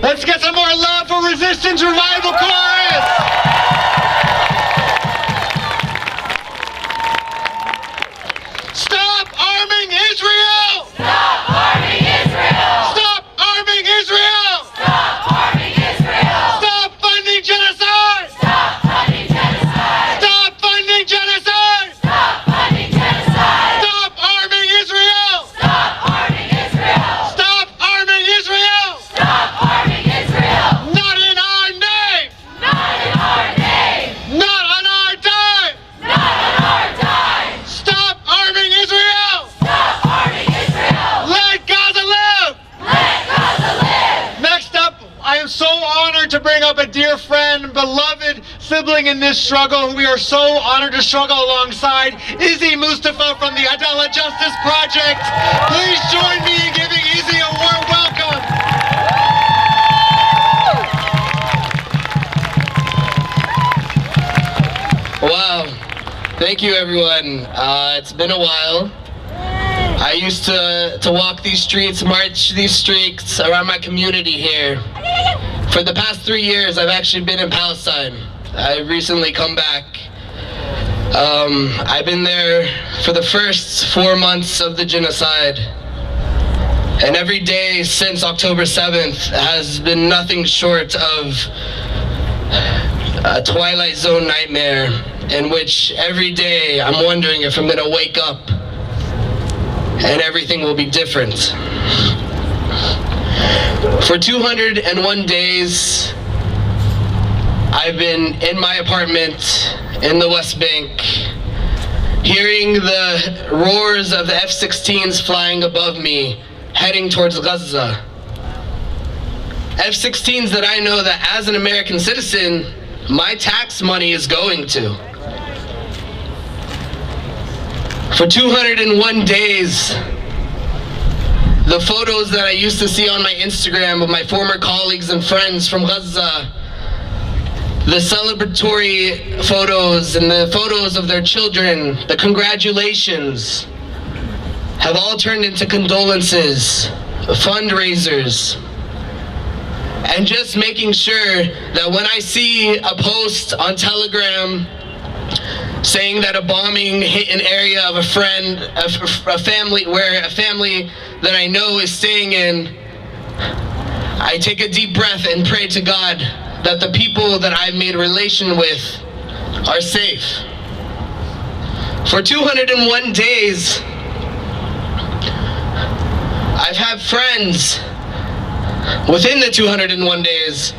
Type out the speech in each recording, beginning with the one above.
Let's get some more love for Resistance Revival Chorus! Stop arming Israel! Stop arming Israel! Stop arming Israel! Stop arming Israel! Stop funding genocide! Stop funding genocide! Stop funding genocide! Stop funding genocide! Stop arming Israel! Stop arming Israel! Stop arming Israel! Stop arming Israel! Not in our name! Not in our name! Not on our dime! Not on our dime! Stop arming Israel! Stop arming Israel! Let Gaza live! Let Gaza live! Next up, I am so honored to bring up a dear friend, beloved sibling in this struggle, who we are so honored to struggle alongside, Izzy Mustafa from the Adalah Justice Project. Please join me in giving Izzy a warm welcome. Wow. Thank you, everyone. It's been a while. I used to walk these streets, march these streets around my community here. For the past 3 years, I've actually been in Palestine. I've recently come back. I've been there for the first 4 months of the genocide. And every day since October 7th has been nothing short of a Twilight Zone nightmare in which every day I'm wondering if I'm gonna wake up and everything will be different. For 201 days, I've been in my apartment in the West Bank, hearing the roars of the F-16s flying above me, heading towards Gaza. F-16s that I know that as an American citizen, my tax money is going to. For 201 days, the photos that I used to see on my Instagram of my former colleagues and friends from Gaza, the celebratory photos and the photos of their children, the congratulations, have all turned into condolences, fundraisers, and just making sure that when I see a post on Telegram saying that a bombing hit an area of a friend, a family, where a family that I know is staying in, I take a deep breath and pray to God that the people that I've made relation with are safe. For 201 days, I've had friends. Within the 201 days,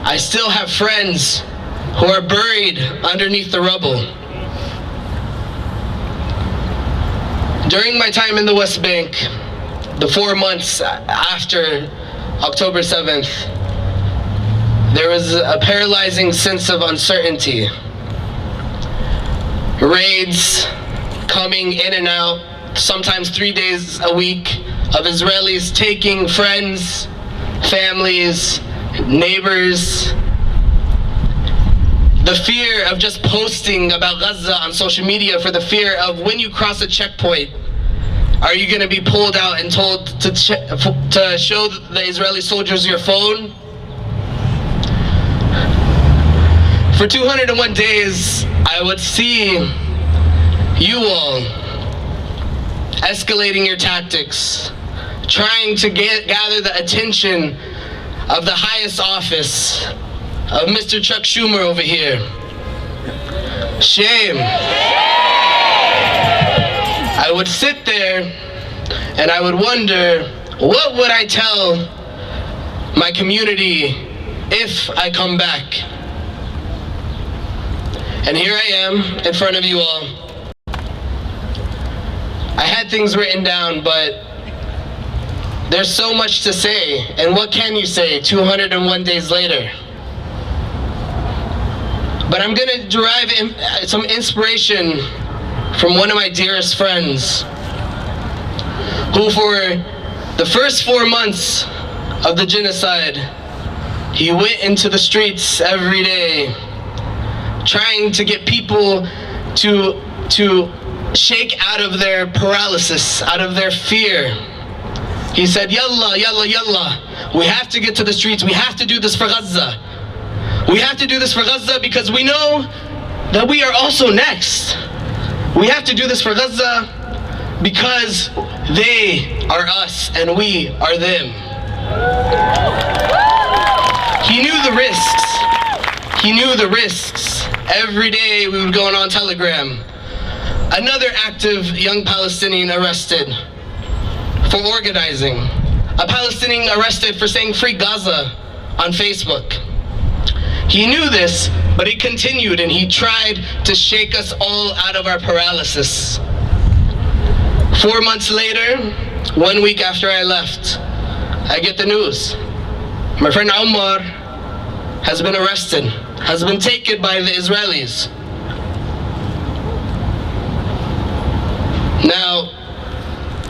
I still have friends who are buried underneath the rubble. During my time in the West Bank, the 4 months after October 7th, there was a paralyzing sense of uncertainty. Raids coming in and out, sometimes 3 days a week, of Israelis taking friends, families, neighbors. The fear of just posting about Gaza on social media for the fear of when you cross a checkpoint, are you going to be pulled out and told to show the Israeli soldiers your phone? For 201 days, I would see you all escalating your tactics, trying to gather the attention of the highest office, of Mr. Chuck Schumer over here. Shame. I would sit there and I would wonder, what would I tell my community if I come back? And here I am in front of you all. I had things written down, but there's so much to say. And what can you say 201 days later? But I'm going to derive some inspiration from one of my dearest friends, who for the first 4 months of the genocide, he went into the streets every day, trying to get people to shake out of their paralysis, out of their fear, He said, Yalla, yalla, yalla. We have to get to the streets. We have to do this for Gaza. We have to do this for Gaza because we know that we are also next. We have to do this for Gaza because they are us and we are them. He knew the risks. He knew the risks. Every day we would go on Telegram. Another active young Palestinian arrested for organizing. A Palestinian arrested for saying free Gaza on Facebook. He knew this, but he continued and he tried to shake us all out of our paralysis. 4 months later, 1 week after I left, I get the news. My friend Omar has been arrested, has been taken by the Israelis. Now,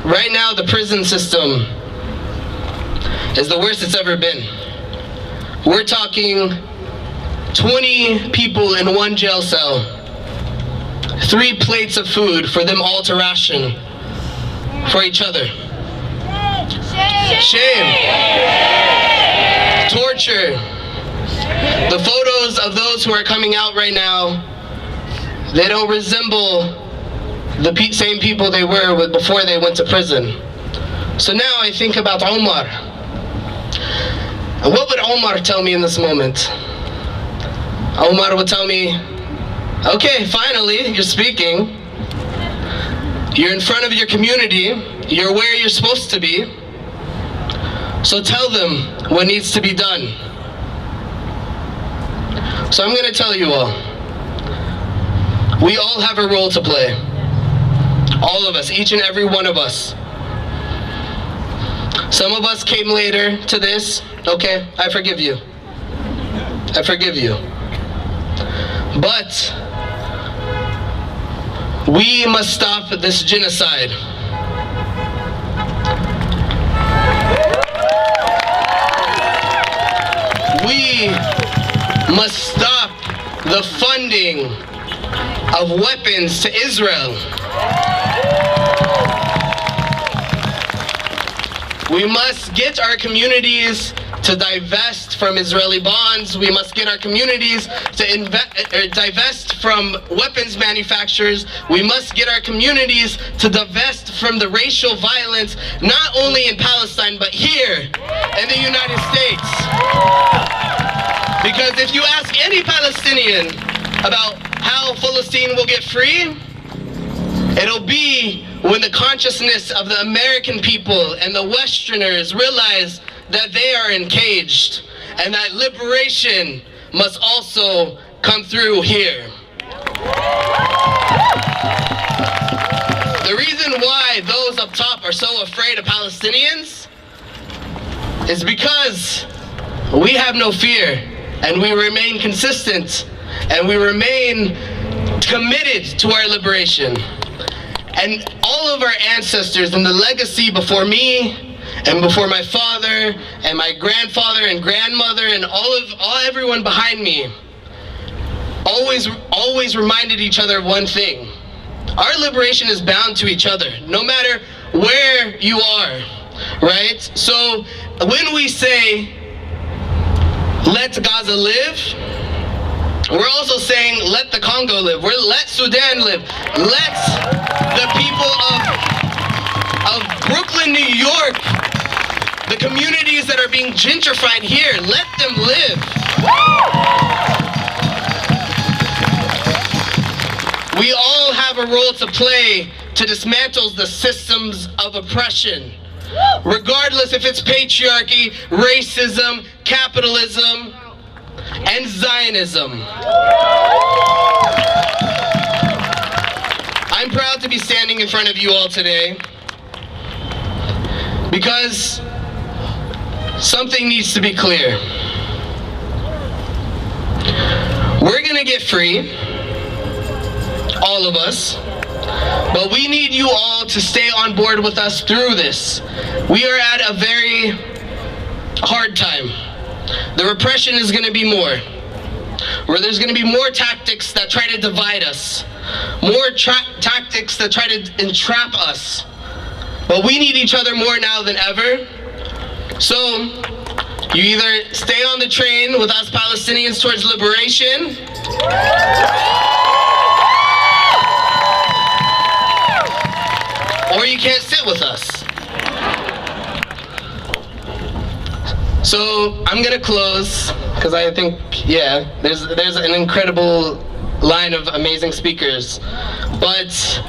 right now the prison system is the worst it's ever been. We're talking 20 people in one jail cell, 3 plates of food for them all to ration for each other. Shame. Torture. The photos of those who are coming out right now, they don't resemble the same people they were with before they went to prison. So now I think about Omar. And what would Omar tell me in this moment? Omar would tell me, okay, finally, you're speaking. You're in front of your community. You're where you're supposed to be. So tell them what needs to be done. So I'm going to tell you all. We all have a role to play. All of us, each and every one of us. Some of us came later to this. Okay, I forgive you. I forgive you. But we must stop this genocide. We must stop the funding of weapons to Israel. We must get our communities to divest from Israeli bonds. We must get our communities to divest from weapons manufacturers. We must get our communities to divest from the racial violence, not only in Palestine, but here in the United States. Because if you ask any Palestinian about how Palestine will get free, it'll be when the consciousness of the American people and the Westerners realize that they are encaged and that liberation must also come through here. The reason why those up top are so afraid of Palestinians is because we have no fear and we remain consistent and we remain committed to our liberation. And all of our ancestors and the legacy before me and before my father and my grandfather and grandmother and everyone behind me always reminded each other of one thing. Our liberation is bound to each other, no matter where you are, right? So when we say, let Gaza live, we're also saying, let the Congo live. Let Sudan live. Let the people of Brooklyn, New York, the communities that are being gentrified here, let them live. We all have a role to play to dismantle the systems of oppression, regardless if it's patriarchy, racism, capitalism, and Zionism. I'm proud to be standing in front of you all today because something needs to be clear. We're gonna get free, all of us, but we need you all to stay on board with us through this. We are at a very hard time. The repression is going to be more. Where there's going to be more tactics that try to divide us. More tactics that try to entrap us. But we need each other more now than ever. So, you either stay on the train with us Palestinians towards liberation, or you can't sit with us. So I'm gonna close because I think, yeah, there's an incredible line of amazing speakers, but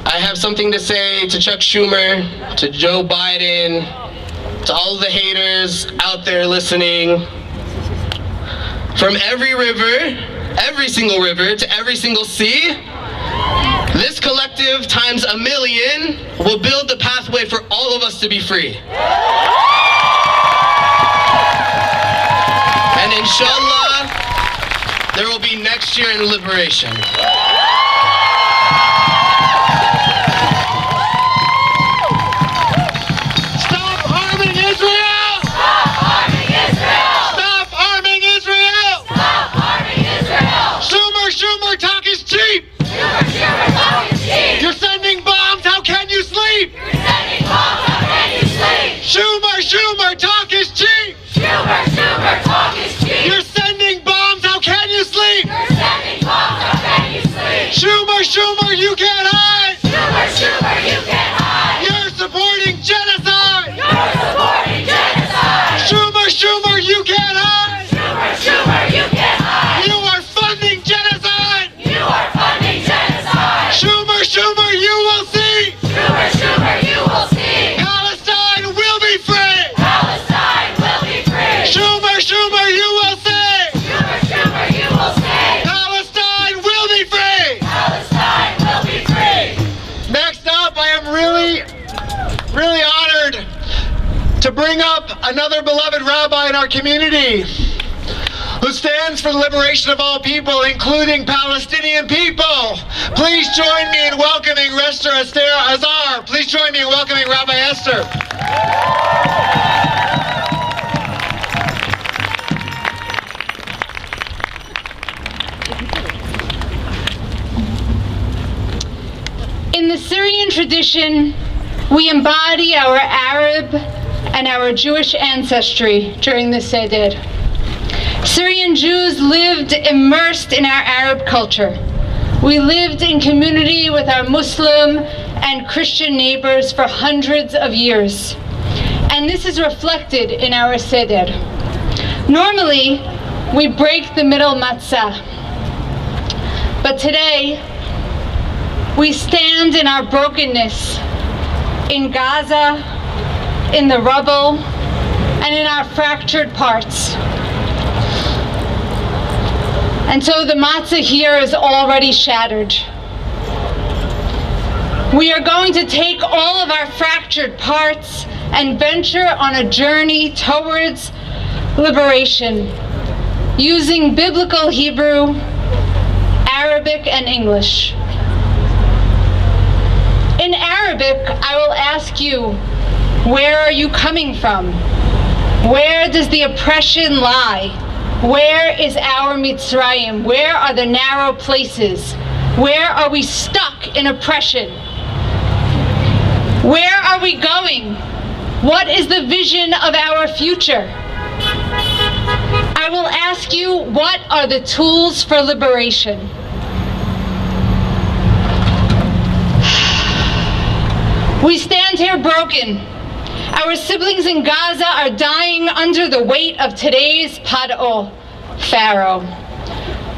I have something to say to Chuck Schumer, to Joe Biden, to all the haters out there listening. From every river, every single river, to every single sea, this collective times 1,000,000 will build the pathway for all of us to be free. And inshallah, there will be next year in liberation. Stop arming Israel! Stop arming Israel! Stop arming Israel! Stop arming Israel! Schumer, talk is cheap! Schumer, talk is cheap! You're sending bombs, how can you sleep? You're sending bombs, how can you sleep? Schumer, talk is cheap! Schumer, talk is cheap! You're sending bombs, how can you sleep? You're sending bombs, how can you sleep? Schumer, you can't hide! Schumer, you can't hide! You're supporting genocide! You're supporting genocide! Schumer, you can't hide! Schumer, you can't hide! You are funding genocide! You are funding genocide! Schumer, you will see! Schumer, you will see! Palestine will be free! Palestine will be free! Schumer, you will say! Schumer, you will say! Palestine will be free! Palestine will be free! Next up, I am really honored to bring up another beloved rabbi in our community who stands for the liberation of all people, including Palestinian people. Please join me in welcoming Rester Esther Azar. Please join me in welcoming Rabbi Esther. In the Syrian tradition, we embody our Arab and our Jewish ancestry during the Seder. Syrian Jews lived immersed in our Arab culture. We lived in community with our Muslim and Christian neighbors for hundreds of years. And this is reflected in our Seder. Normally, we break the middle matzah. But today, we stand in our brokenness in Gaza, in the rubble, and in our fractured parts. And so the matzah here is already shattered. We are going to take all of our fractured parts and venture on a journey towards liberation, using biblical Hebrew, Arabic, and English. In Arabic, I will ask you, where are you coming from? Where does the oppression lie? Where is our Mitzrayim? Where are the narrow places? Where are we stuck in oppression? Where are we going? What is the vision of our future? I will ask you, what are the tools for liberation? We stand here broken. Our siblings in Gaza are dying under the weight of today's Paro, Pharaoh.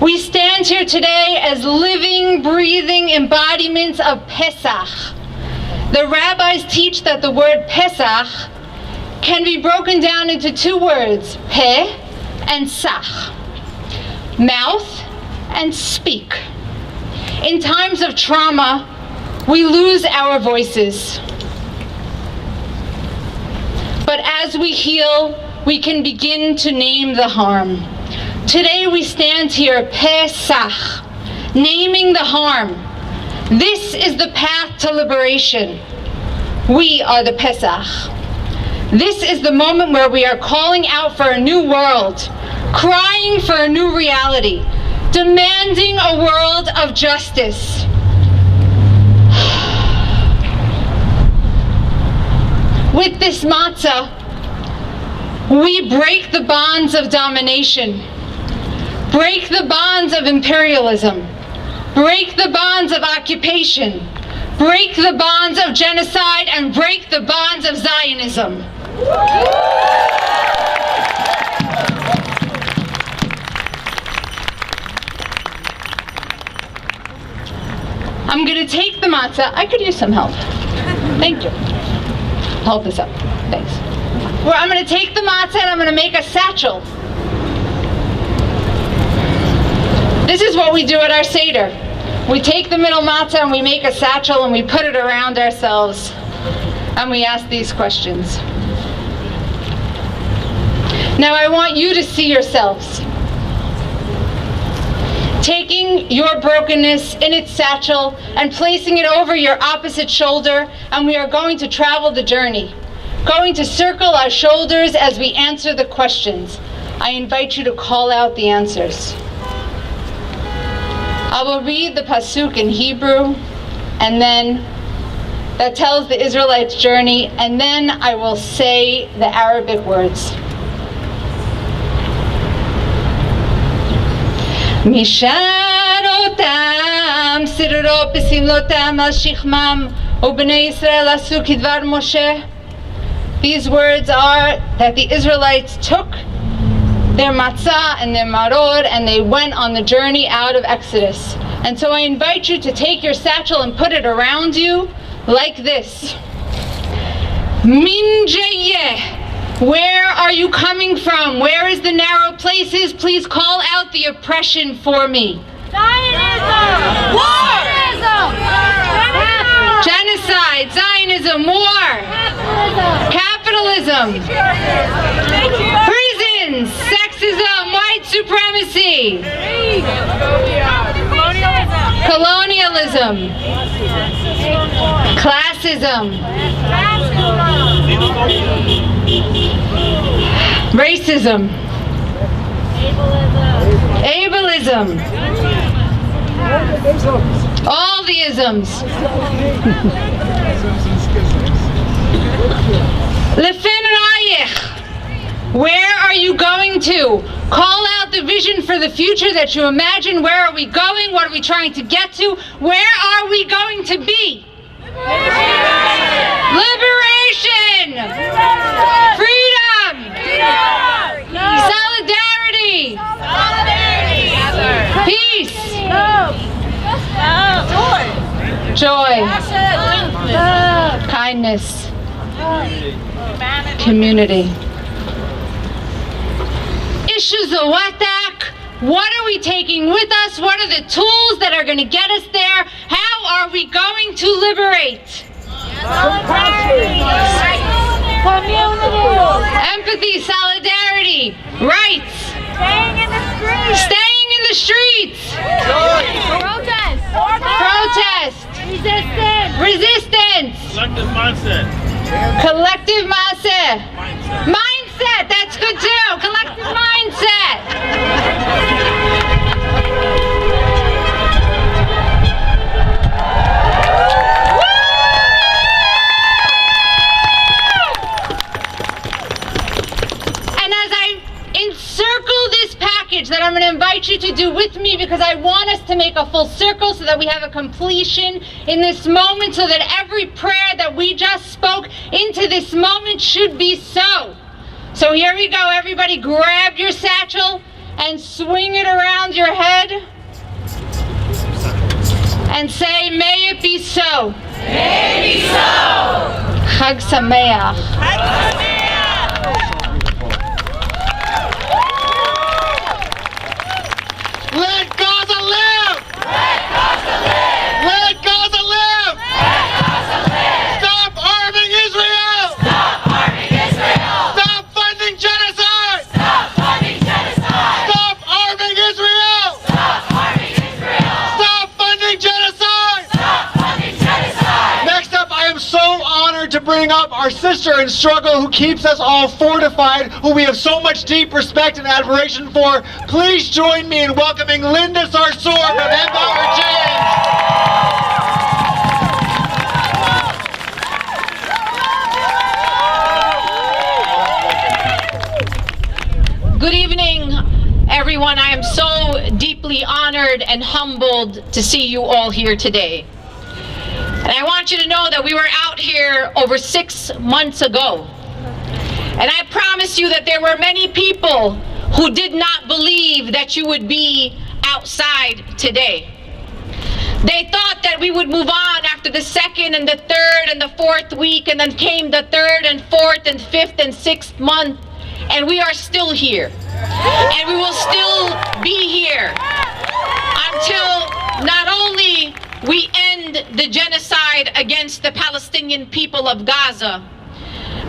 We stand here today as living, breathing embodiments of Pesach. The rabbis teach that the word Pesach can be broken down into two words, Peh and Sach, mouth and speak. In times of trauma, we lose our voices. But as we heal, we can begin to name the harm. Today we stand here, Pesach, naming the harm. This is the path to liberation. We are the Pesach. This is the moment where we are calling out for a new world, crying for a new reality, demanding a world of justice. With this matzah, we break the bonds of domination, break the bonds of imperialism, break the bonds of occupation, break the bonds of genocide, and break the bonds of Zionism. I'm going to take the matzah. I could use some help. Thank you. Hold this up. Thanks. Well, I'm going to take the matzah and I'm going to make a satchel. This is what we do at our Seder. We take the middle matzah and we make a satchel and we put it around ourselves and we ask these questions. Now I want you to see yourselves taking your brokenness in its satchel and placing it over your opposite shoulder, and we are going to travel the journey, going to circle our shoulders as we answer the questions. I invite you to call out the answers. I will read the pasuk in Hebrew, and then that tells the Israelites' journey, and then I will say the Arabic words. משארותם סררו בסמלותם על שכמם ובני ישראל עשו כדבר משה. These words are that the Israelites took their matzah and their maror and they went on the journey out of Exodus. And so I invite you to take your satchel and put it around you like this. Min jeyeh. Where are you coming from? Where is the narrow places? Please call out the oppression for me. Zionism! War! Genocide, Zionism, war, capitalism, prisons, sexism, white supremacy, colonialism, classism, racism, ableism, all the isms. Lefen Rayich, where are you going to? Call out the vision for the future that you imagine. Where are we going? What are we trying to get to? Where are we going to be? Liberation! Freedom! Solidarity! Peace! Joy! Kindness! Community. Issues of Watak. What are we taking with us? What are the tools that are going to get us there? How are we going to liberate? Empathy, solidarity, rights. Staying in the streets. Protest. Resistance. Collective mindset. Collective mindset. Mindset, that's good too. Collective mindset. And as I encircle this package that I'm going to invite you to do with me, because I want us to make a full circle so that we have a completion in this moment, so that every prayer that we just spoke into this moment should be so. So here we go, everybody grab your satchel and swing it around your head and say, may it be so. May it be so! Chag Sameach. Let Gaza live! Let Gaza live! Let Gaza live! Let Gaza live! Stop arming Israel! Stop arming Israel! Stop funding genocide! Stop funding genocide! Stop arming Israel! Stop arming Israel! Stop funding genocide! Stop funding genocide! Next up, I am so honored to bring up our sister in struggle who keeps us all fortified, who we have so much deep respect and admiration for. Please join me in welcoming Linda Sarsour from Empower Change. everyone. I am so deeply honored and humbled to see you all here today. And I want you to know that we were out here over 6 months ago. And I promise you that there were many people who did not believe that you would be outside today. They thought that we would move on after the second and the third and the fourth week, and then came the third and fourth and fifth and sixth month, and we are still here. And we will still be here until not only we end the genocide against the Palestinian people of Gaza,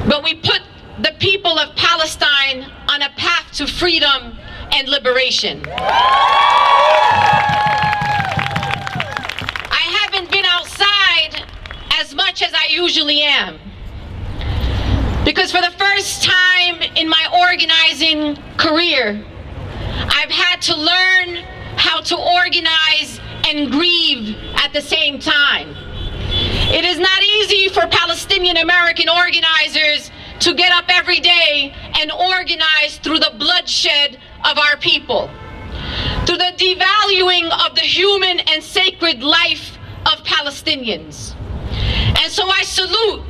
but we put the people of Palestine on a path to freedom and liberation. I haven't been outside as much as I usually am, because for the first time in my organizing career, I've had to learn how to organize and grieve at the same time. It is not easy for Palestinian American organizers to get up every day and organize through the bloodshed of our people, through the devaluing of the human and sacred life of Palestinians. And so I salute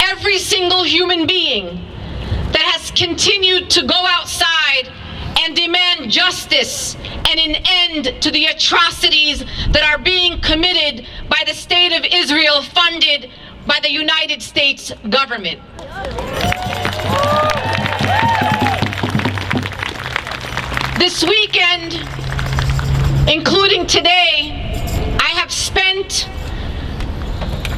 every single human being that has continued to go outside and demand justice and an end to the atrocities that are being committed by the State of Israel, funded by the United States government. This weekend, including today, I have spent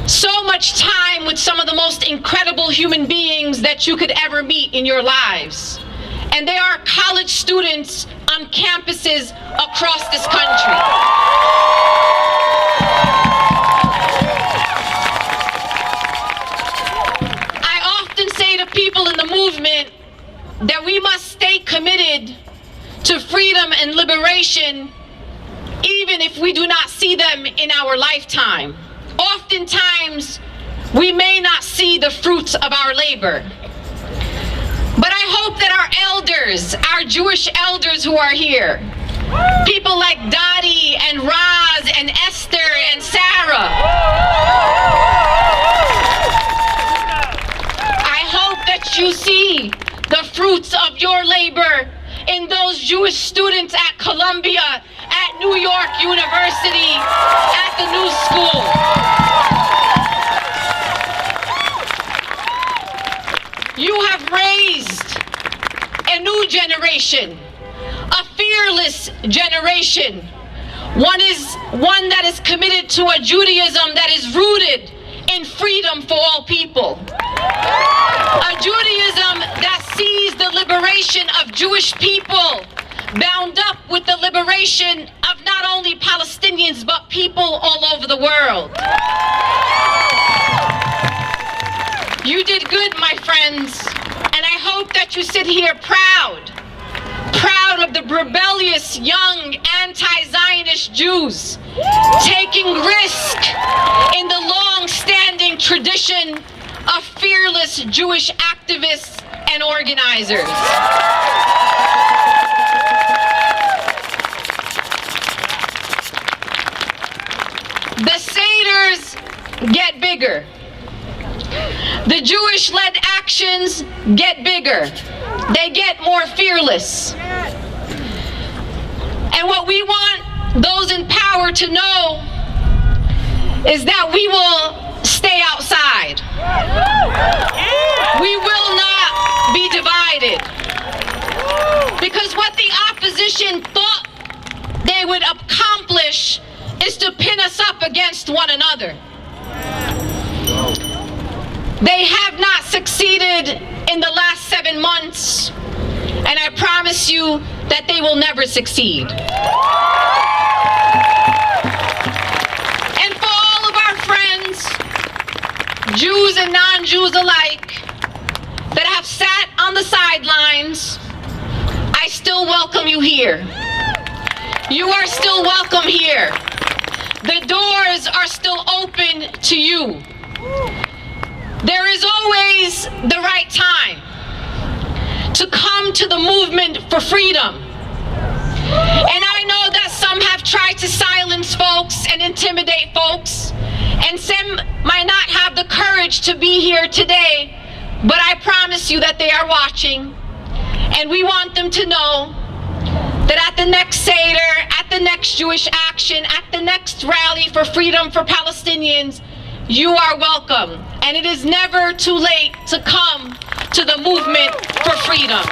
so much time with some of the most incredible human beings that you could ever meet in your lives. And they are college students on campuses across this country. I often say to people in the movement that we must stay committed to freedom and liberation even if we do not see them in our lifetime. Oftentimes, we may not see the fruits of our labor. But I hope that our elders, our Jewish elders who are here, people like Dottie and Raz and Esther and Sarah, I hope that you see the fruits of your labor in those Jewish students at Columbia, at New York University, at the New School. You have raised a new generation, a fearless generation. One that is committed to a Judaism that is rooted in freedom for all people. A Judaism that sees the liberation of Jewish people bound up with the liberation of not only Palestinians, but people all over the world. You did good, my friends, and I hope that you sit here proud of the rebellious young anti-Zionist Jews taking risk in the long-standing tradition of fearless Jewish activists and organizers. The Seders get bigger. The Jewish-led actions get bigger. They get more fearless. And what we want those in power to know is that we will stay outside. We will not be divided. Because what the opposition thought they would accomplish is to pin us up against one another. They have not succeeded in the last 7 months, and I promise you that they will never succeed. And for all of our friends, Jews and non-Jews alike, that have sat on the sidelines, I still welcome you here. You are still welcome here. The doors are still open to you. There is always the right time to come to the movement for freedom. And I know that some have tried to silence folks and intimidate folks, and some might not have the courage to be here today, but I promise you that they are watching, and we want them to know that at the next Seder, at the next Jewish action, at the next rally for freedom for Palestinians, you are welcome. And it is never too late to come to the movement for freedom.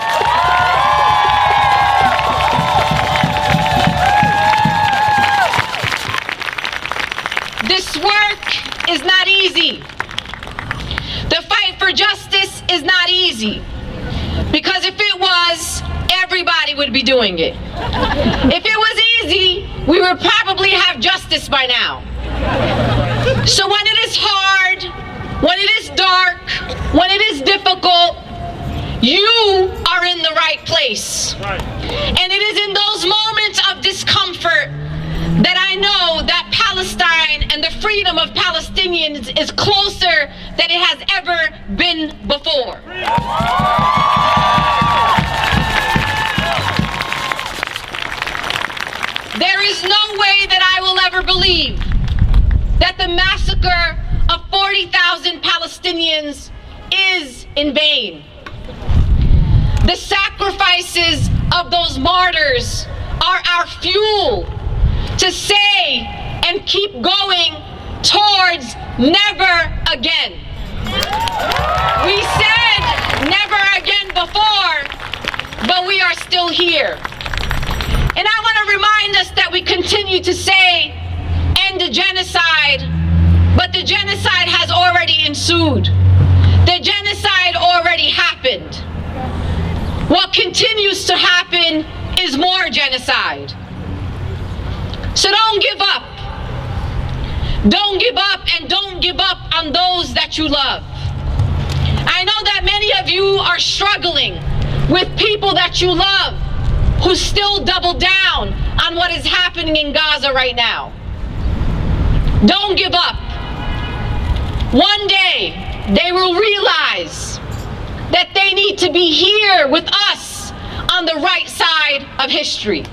This work is not easy. The fight for justice is not easy. Because if it was, everybody would be doing it. If it was easy, we would probably have justice by now. So when it is hard, when it is dark, when it is difficult, you are in the right place. And it is in those moments of discomfort that I know that Palestine and the freedom of Palestinians is closer than it has ever been before. There is no way that I will ever believe that the massacre of 40,000 Palestinians is in vain. The sacrifices of those martyrs are our fuel to say and keep going towards never again. We said never again before, but we are still here. And I want to remind us that we continue to say end the genocide, but the genocide has already ensued. The genocide already happened. What continues to happen is more genocide. So don't give up. Don't give up, and don't give up on those that you love. I know that many of you are struggling with people that you love who still double down on what is happening in Gaza right now. Don't give up. One day, they will realize that they need to be here with us on the right side of history.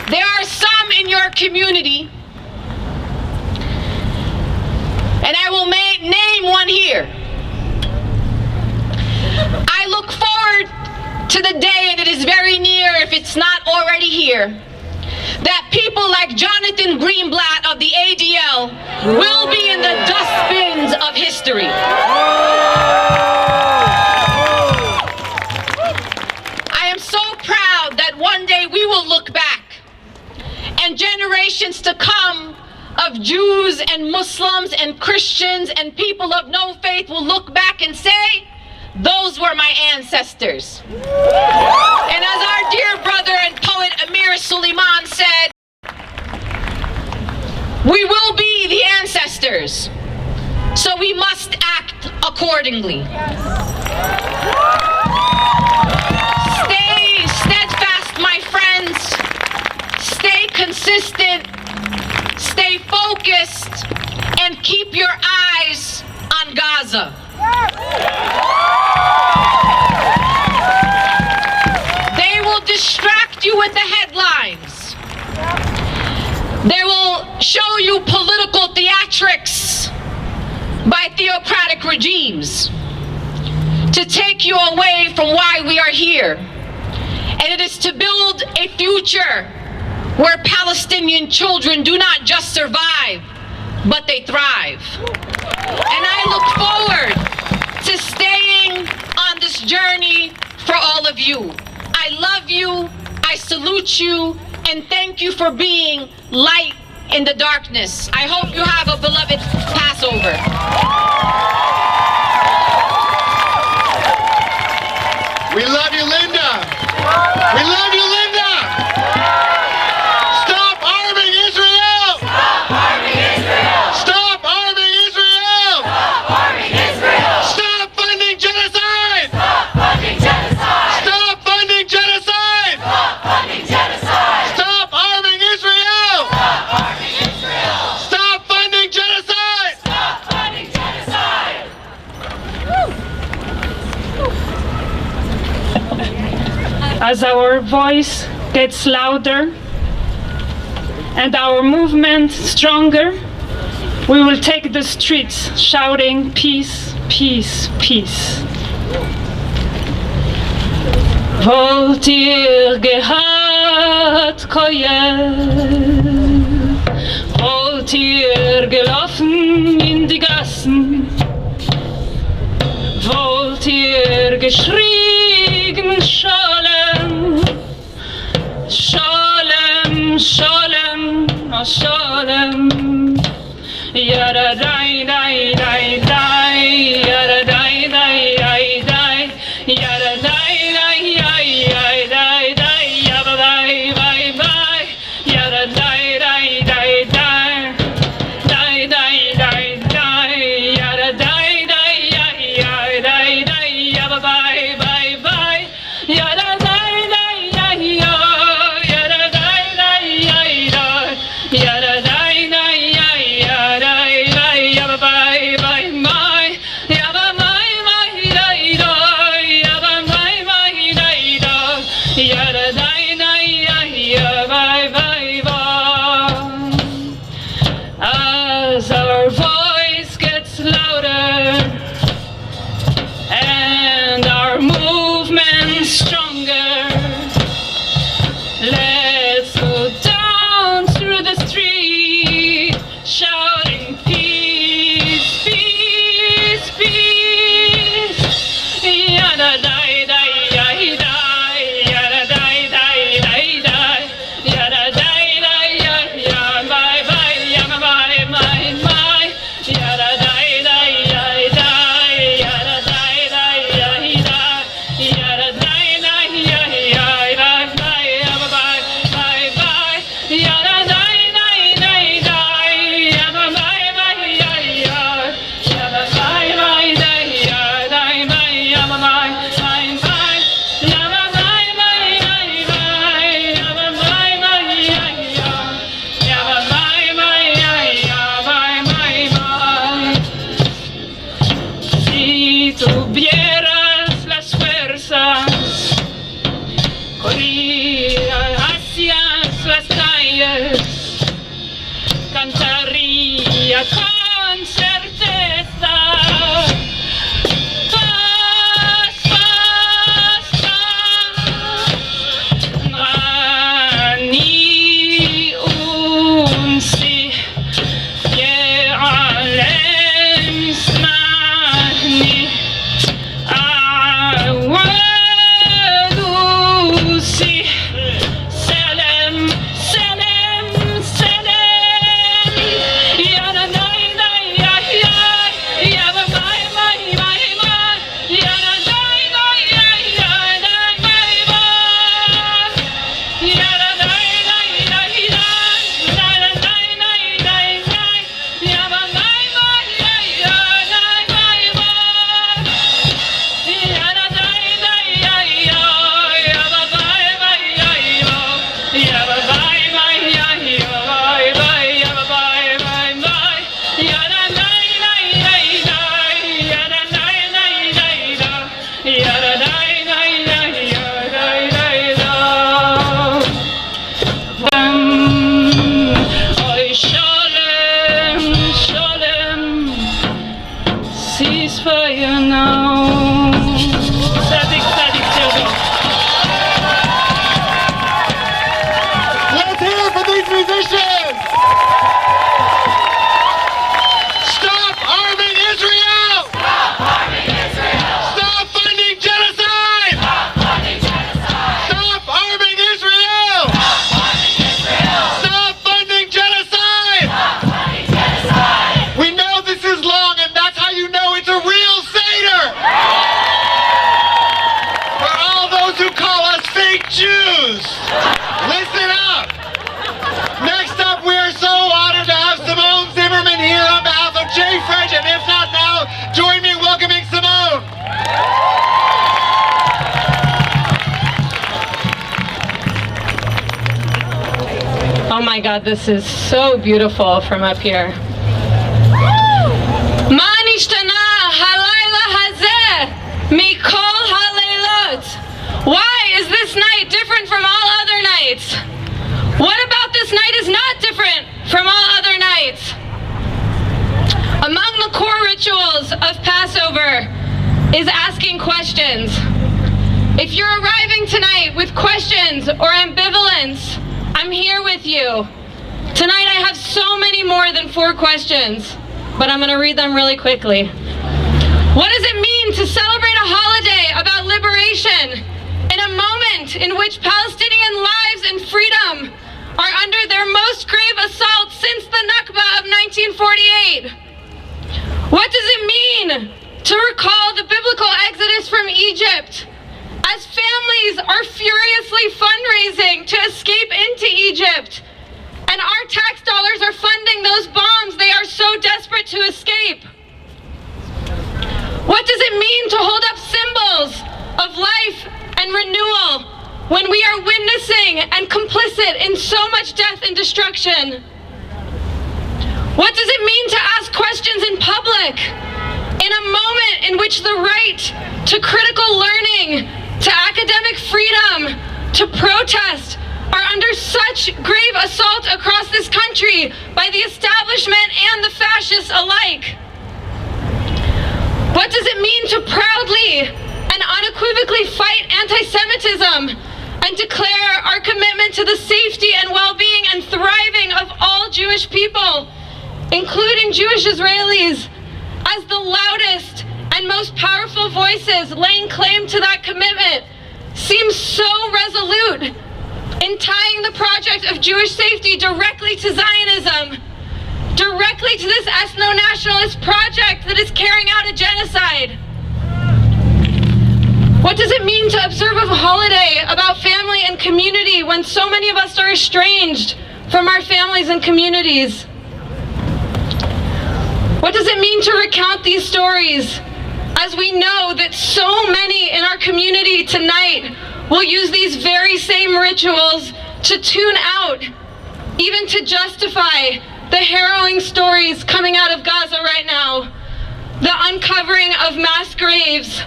There are some in your community, and I will name one here. I look forward to the day, and it is very near if it's not already here, that people like Jonathan Greenblatt of the ADL will be in the dustbins of history. I am so proud that one day we will look back, and generations to come of Jews and Muslims and Christians and people of no faith will look back and say, those were my ancestors. And as our dear brother and poet Amir Suleiman said, we will be the ancestors, so we must act accordingly. Stay steadfast, my friends. Stay consistent. Stay focused, and keep your eyes on Gaza. They will distract you with the headlines. They will show you political theatrics by theocratic regimes to take you away from why we are here. And it is to build a future where Palestinian children do not just survive, but they thrive. And I look forward to staying on this journey for all of you. I love you, I salute you, and thank you for being light in the darkness. I hope you have a beloved Passover. We love you, Linda. We love you, Linda. Stop arming Israel. Stop arming Israel. Stop arming Israel. Stop arming Israel. Stop funding genocide. Stop funding genocide. Stop funding genocide. Stop funding genocide. Stop arming Israel. Stop arming Israel. Stop funding genocide. Stop funding genocide. As our voice gets louder and our movement stronger, we will take the streets shouting peace, peace, peace. Wollt ihr gehört, Koyen? Wollt ihr gelaufen in die Gassen? Wollt ihr geschrien, Scholem? Scholem, Scholem, oh Scholem. Yada dai dai dai dai, yada dai dai dai dai, yada dai dai dai dai dai, yada dai bye bye, yada dai dai dai dai, dai dai dai dai, yada dai dai dai dai dai, yada bye bye bye, yada dai dai dai yada dai dai dai, yada dai dai bye bye my, yaba my my dai dai, yaba my my dai dai, yada dai dai bye bye bye. As our voice gets louder and our movement stronger, let's go down through the street shouting peace, peace, peace. Yada dai dai dai dai, yada dai dai dai dai, yada dai dai bye bye, yama bye bye bye, yada dai dai dai dai, yada dai dai dai dai, yada dai dai bye bye, yama bye bye bye, yada dai dai dai dai, yama bye bye yada bye bye dai dai bye, yama bye bye bye, yama bye bye bye, yama bye bye yama bye bye bye bye. Si tuvieras las fuerzas, corría hacia las calles, cantaría con certeza. Paz, paz, paz. Rani unsi يعلم اسمعني أعوذ سلام سلام سلام يا داي داي يا باي باي باي باي يا داي داي باي باي يا داي داي داي يا باي باي يا داي باي Ceasefire now. Static, static, static. Let's hear it for these musicians! Stop arming Israel! Stop harming Israel! Stop funding genocide! Stop funding genocide! Stop arming Israel! Stop harming Israel! Stop funding genocide! Stop funding genocide! We know this is long, and that's how you know it's a real Seder! For all those who call us fake Jews, listen up! Next up, we are so honored to have Simone Zimmerman here on behalf of Jay French, and if not now, join me in welcoming Simone! Oh my God, this is so beautiful from up here. מה נשתנה הלילה הזה מכל הלילות? Why is this night different from all other nights? What about this night is not different from all other nights? Among the core rituals of Passover is asking questions. If you're arriving tonight with questions or ambivalence, I'm here with you. Tonight I have so many more than 4 questions, but I'm going to read them really quickly. What does it mean to celebrate a holiday about liberation in a moment in which Palestinian lives and freedom are under their most grave assault since the Nakba of 1948? What does it mean to recall the biblical exodus from Egypt as families are furiously fundraising to escape into Egypt, and our tax dollars are funding those bombs they are so desperate to escape? What does it mean to hold up symbols of life and renewal when we are witnessing and complicit in so much death and destruction? What does it mean to ask questions in public in a moment in which the right to critical learning, to academic freedom, to protest are under such grave assault across this country by the establishment and the fascists alike? What does it mean to proudly and unequivocally fight anti-Semitism and declare our commitment to the safety and well-being and thriving of all Jewish people, including Jewish Israelis, as the loudest and most powerful voices laying claim to that commitment, seems so resolute in tying the project of Jewish safety directly to Zionism, directly to this ethno-nationalist project that is carrying out a genocide? What does it mean to observe a holiday about family and community when so many of us are estranged from our families and communities? What does it mean to recount these stories as we know that so many in our community tonight will use these very same rituals to tune out, even to justify the harrowing stories coming out of Gaza right now, the uncovering of mass graves,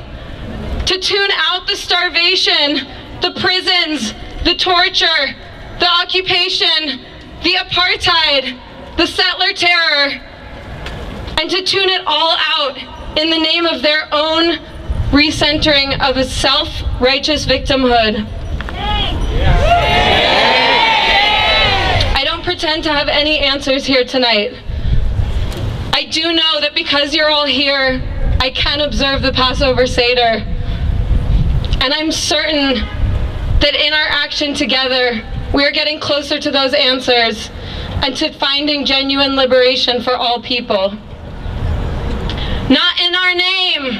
to tune out the starvation, the prisons, the torture, the occupation, the apartheid, the settler terror, and to tune it all out in the name of their own recentering of a self-righteous victimhood. I don't pretend to have any answers here tonight. I do know that because you're all here, I can observe the Passover Seder. And I'm certain that in our action together, we are getting closer to those answers and to finding genuine liberation for all people. Not in our name.